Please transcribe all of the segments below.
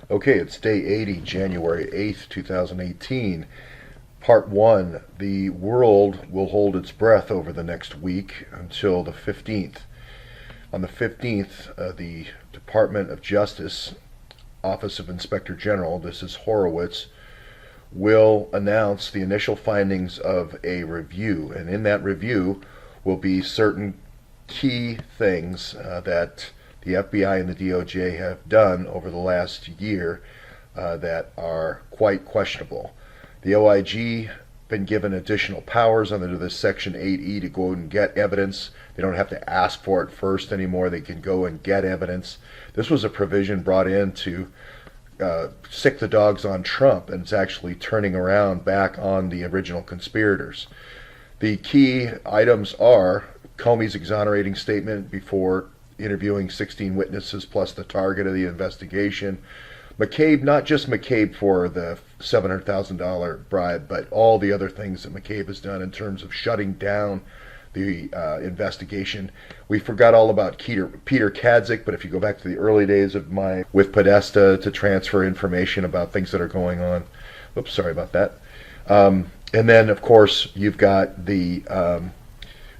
Okay, it's day 80, January 8th, 2018. Part 1. The world will hold its breath over the next week until the 15th. On the 15th, the Department of Justice, Office of Inspector General, this is Horowitz, will announce the initial findings of a review. And in that review will be certain key things that the FBI and the DOJ have done over the last year that are quite questionable. The OIG been given additional powers under this Section 8E to go and get evidence. They don't have to ask for it first anymore. They can go and get evidence. This was a provision brought in to sick the dogs on Trump, and it's actually turning around back on the original conspirators. The key items are Comey's exonerating statement before interviewing 16 witnesses plus the target of the investigation. McCabe, not just McCabe for the $700,000 bribe, but all the other things that McCabe has done in terms of shutting down the investigation. We forgot all about Peter Kadzik, but if you go back to the early days of my with Podesta to transfer information about things that are going on. Oops, sorry about that. And then, of course, you've got the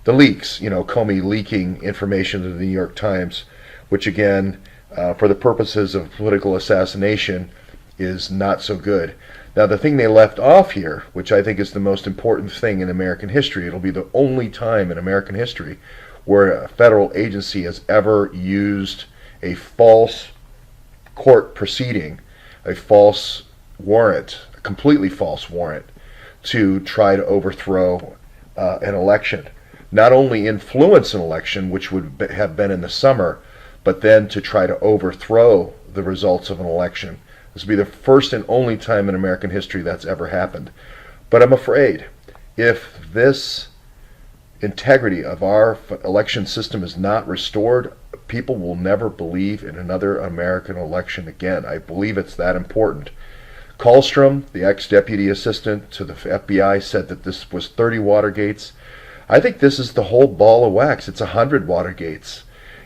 leaks, Comey leaking information to the New York Times, which again, for the purposes of political assassination, is not so good. Now, the thing they left off here, which I think is the most important thing in American history, it'll be the only time in American history where a federal agency has ever used a false court proceeding, a false warrant, a completely false warrant, to try to overthrow an election. Not only influence an election, which would have been in the summer, but then to try to overthrow the results of an election. This will be the first and only time in American history that's ever happened. But I'm afraid if this integrity of our election system is not restored, people will never believe in another American election again. I believe it's that important. Kallstrom, the ex-deputy assistant to the FBI, said that this was 30 Watergates. I think this is the whole ball of wax. It's 100 Watergates.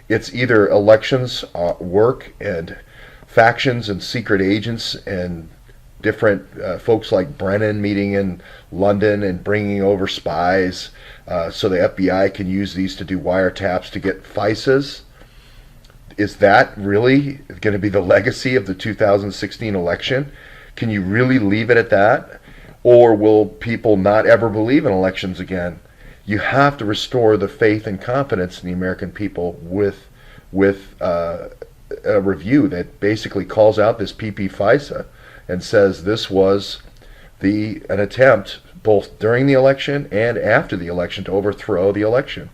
It's either elections work and factions and secret agents and different folks like Bannon meeting in London and bringing over spies so the FBI can use these to do wiretaps to get FISAs. Is that really going to be the legacy of the 2016 election? Can you really leave it at that? Or will people not ever believe in elections again? You have to restore the faith and confidence in the American people with a review that basically calls out this PP FISA and says this was an attempt both during the election and after the election to overthrow the election.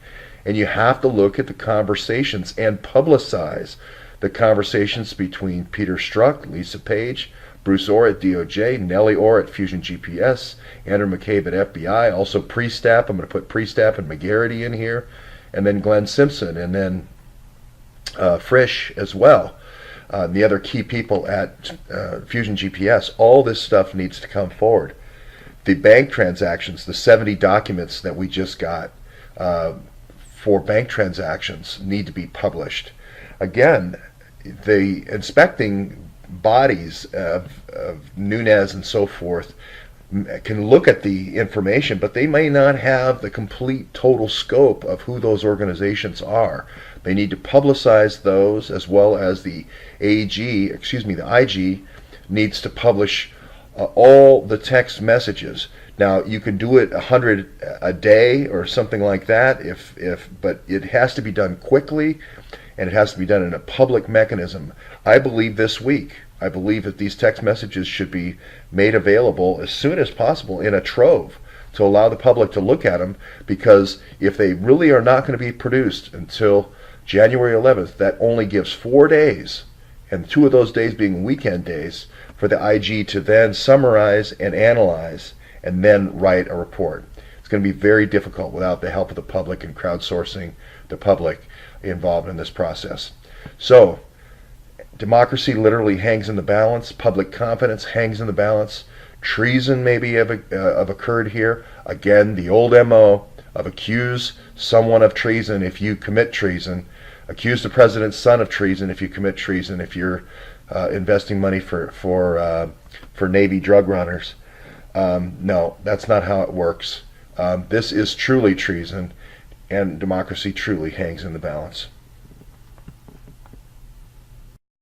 And you have to look at the conversations and publicize the conversations between Peter Strzok, Lisa Page, Bruce Orr at DOJ, Nellie Orr at Fusion GPS, Andrew McCabe at FBI, also Priestap. I'm going to put Priestap and McGarity in here, and then Glenn Simpson, and then Frisch as well. The other key people at Fusion GPS. All this stuff needs to come forward. The bank transactions, the 70 documents that we just got for bank transactions need to be published. Again, the inspecting bodies of Nunes and so forth can look at the information, but they may not have the complete total scope of who those organizations are. They need to publicize those, as well as the IG needs to publish all the text messages. Now, you can do it 100 a day or something like that, but it has to be done quickly, and it has to be done in a public mechanism. I believe this week. I believe that these text messages should be made available as soon as possible in a trove to allow the public to look at them, because if they really are not going to be produced until January 11th, that only gives 4 days, and 2 of those days being weekend days, for the IG to then summarize and analyze and then write a report. It's going to be very difficult without the help of the public and crowdsourcing the public involved in this process. So, democracy literally hangs in the balance. Public confidence hangs in the balance. Treason maybe have occurred here. Again, the old MO of accuse someone of treason if you commit treason. Accuse the president's son of treason if you commit treason. If you're investing money for Navy drug runners. No, that's not how it works. This is truly treason, and democracy truly hangs in the balance.